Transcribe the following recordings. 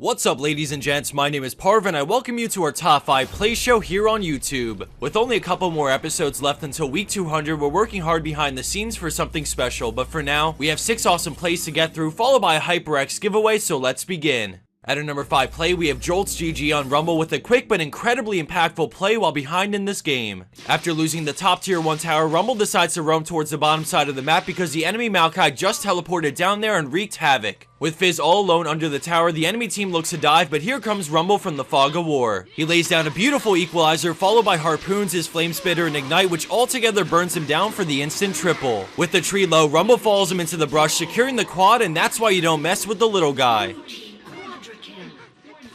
What's up, ladies and gents, my name is Parv and I welcome you to our top 5 play show here on YouTube. With only a couple more episodes left until week 200, we're working hard behind the scenes for something special, but for now, we have 6 awesome plays to get through, followed by a HyperX giveaway, so let's begin. At our number 5 play, we have Jolt's GG on Rumble with a quick but incredibly impactful play while behind in this game. After losing the top tier 1 tower, Rumble decides to roam towards the bottom side of the map because the enemy Maokai just teleported down there and wreaked havoc. With Fizz all alone under the tower, the enemy team looks to dive, but here comes Rumble from the fog of war. He lays down a beautiful equalizer, followed by harpoons, his flame spitter, and ignite, which altogether burns him down for the instant triple. With the tree low, Rumble follows him into the brush, securing the quad, and that's why you don't mess with the little guy.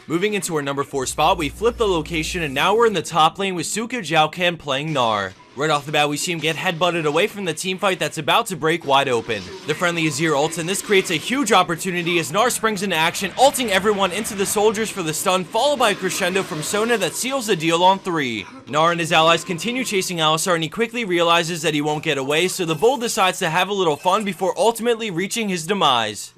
Moving into our number 4 spot, we flip the location and now we're in the top lane with Suka Zhaokan playing Gnar. Right off the bat, we see him get headbutted away from the teamfight that's about to break wide open. The friendly Azir ults, and this creates a huge opportunity as Gnar springs into action, ulting everyone into the soldiers for the stun, followed by a crescendo from Sona that seals the deal on 3. Gnar and his allies continue chasing Alistar, and he quickly realizes that he won't get away, so the bull decides to have a little fun before ultimately reaching his demise.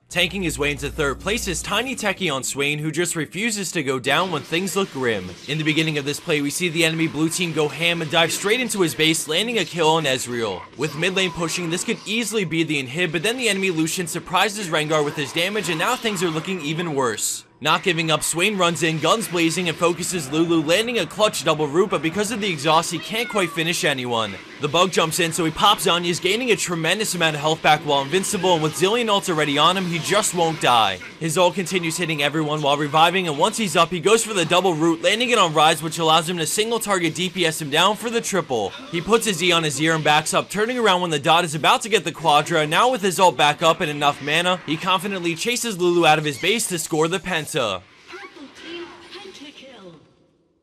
Tanking his way into 3rd place is Tiny Techie on Swain, who just refuses to go down when things look grim. In the beginning of this play, we see the enemy blue team go ham and dive straight into his base, landing a kill on Ezreal. With mid lane pushing, this could easily be the inhib, but then the enemy Lucian surprises Rengar with his damage, and now things are looking even worse. Not giving up, Swain runs in, guns blazing, and focuses Lulu, landing a clutch double root, but because of the exhaust, he can't quite finish anyone. The bug jumps in, so he pops Zanya's, gaining a tremendous amount of health back while invincible, and with Zilean ult already on him, he just won't die. His ult continues hitting everyone while reviving, and once he's up, he goes for the double root, landing it on Rise, which allows him to single target DPS him down for the triple. He puts his E on his ear and backs up, turning around when the dot is about to get the quadra, and now with his ult back up and enough mana, he confidently chases Lulu out of his base to score the penta.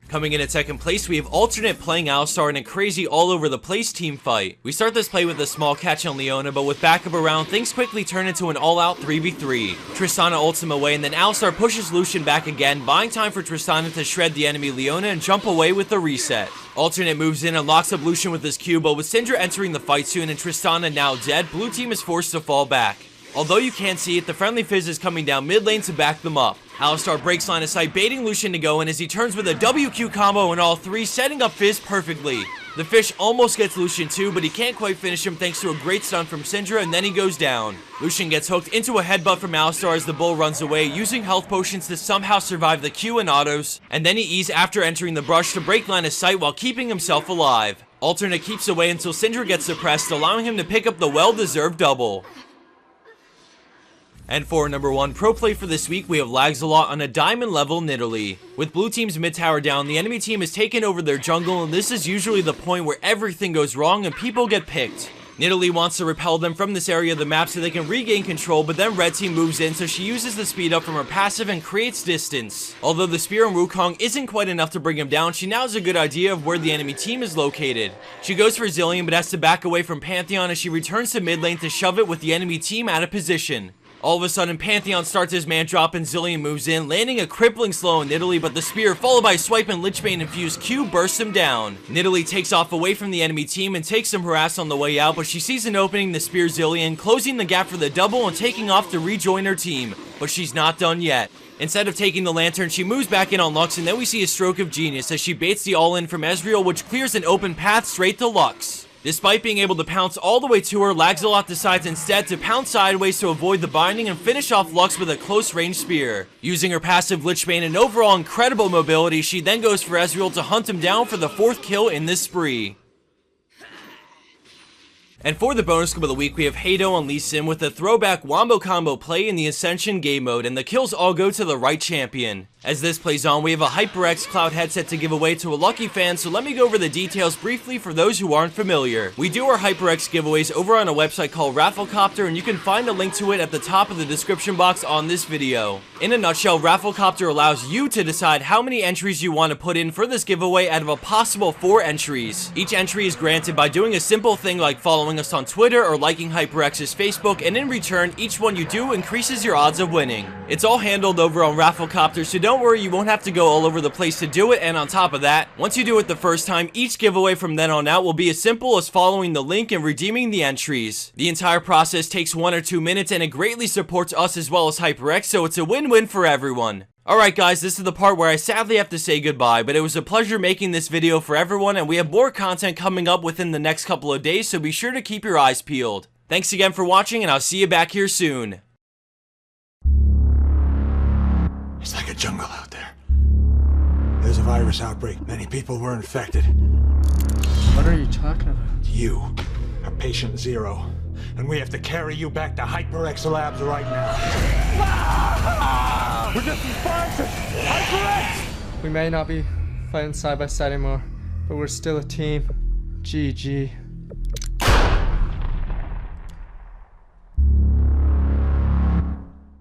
Coming in at 2nd place, we have Alternate playing Alistar in a crazy all-over-the-place team fight. We start this play with a small catch on Leona, but with backup around, things quickly turn into an all-out 3v3. Tristana ults him away, and then Alistar pushes Lucian back again, buying time for Tristana to shred the enemy Leona and jump away with the reset. Alternate moves in and locks up Lucian with his Q, but with Syndra entering the fight soon and Tristana now dead, blue team is forced to fall back. Although you can't see it, the friendly Fizz is coming down mid lane to back them up. Alistar breaks line of sight, baiting Lucian to go in as he turns with a WQ combo in all 3, setting up Fizz perfectly. The fish almost gets Lucian too, but he can't quite finish him thanks to a great stun from Syndra, and then he goes down. Lucian gets hooked into a headbutt from Alistar as the bull runs away, using health potions to somehow survive the Q and autos, and then he E's after entering the brush to break line of sight while keeping himself alive. Alternate keeps away until Syndra gets suppressed, allowing him to pick up the well-deserved double. And for number 1 pro play for this week, we have Lags-a-Lot on a diamond level Nidalee. With blue team's mid tower down, the enemy team has taken over their jungle, and this is usually the point where everything goes wrong and people get picked. Nidalee wants to repel them from this area of the map so they can regain control, but then red team moves in, so she uses the speed up from her passive and creates distance. Although the spear on Wukong isn't quite enough to bring him down, she now has a good idea of where the enemy team is located. She goes for Zilean, but has to back away from Pantheon as she returns to mid lane to shove it with the enemy team out of position. All of a sudden, Pantheon starts his man drop and Zilean moves in, landing a crippling slow on Nidalee, but the spear, followed by a swipe and Lichbane infused Q, bursts him down. Nidalee takes off away from the enemy team and takes some harass on the way out, but she sees an opening to spear Zilean, closing the gap for the double and taking off to rejoin her team. But she's not done yet. Instead of taking the lantern, she moves back in on Lux, and then we see a stroke of genius as she baits the all-in from Ezreal, which clears an open path straight to Lux. Despite being able to pounce all the way to her, Lags-a-Lot decides instead to pounce sideways to avoid the binding and finish off Lux with a close-range spear. Using her passive Lichbane and overall incredible mobility, she then goes for Ezreal to hunt him down for the 4th kill in this spree. And for the bonus clip of the week, we have Hado on Lee Sin with a throwback wombo combo play in the Ascension game mode, and the kills all go to the right champion. As this plays on, we have a HyperX Cloud headset to give away to a lucky fan, so let me go over the details briefly for those who aren't familiar. We do our HyperX giveaways over on a website called Rafflecopter, and you can find a link to it at the top of the description box on this video. In a nutshell, Rafflecopter allows you to decide how many entries you want to put in for this giveaway out of a possible 4 entries. Each entry is granted by doing a simple thing like following us on Twitter or liking HyperX's Facebook, and in return, each one you do increases your odds of winning. It's all handled over on Rafflecopter, so don't don't worry, you won't have to go all over the place to do it, and on top of that, once you do it the first time, each giveaway from then on out will be as simple as following the link and redeeming the entries. The entire process takes 1 or 2 minutes, and it greatly supports us as well as HyperX, so it's a win-win for everyone. Alright guys, this is the part where I sadly have to say goodbye, but it was a pleasure making this video for everyone, and we have more content coming up within the next couple of days, so be sure to keep your eyes peeled. Thanks again for watching, and I'll see you back here soon. It's like a jungle out there. There's a virus outbreak. Many people were infected. What are you talking about? You are patient zero, and we have to carry you back to HyperX Labs right now. We're just responsive! HyperX! We may not be fighting side by side anymore, but we're still a team. GG.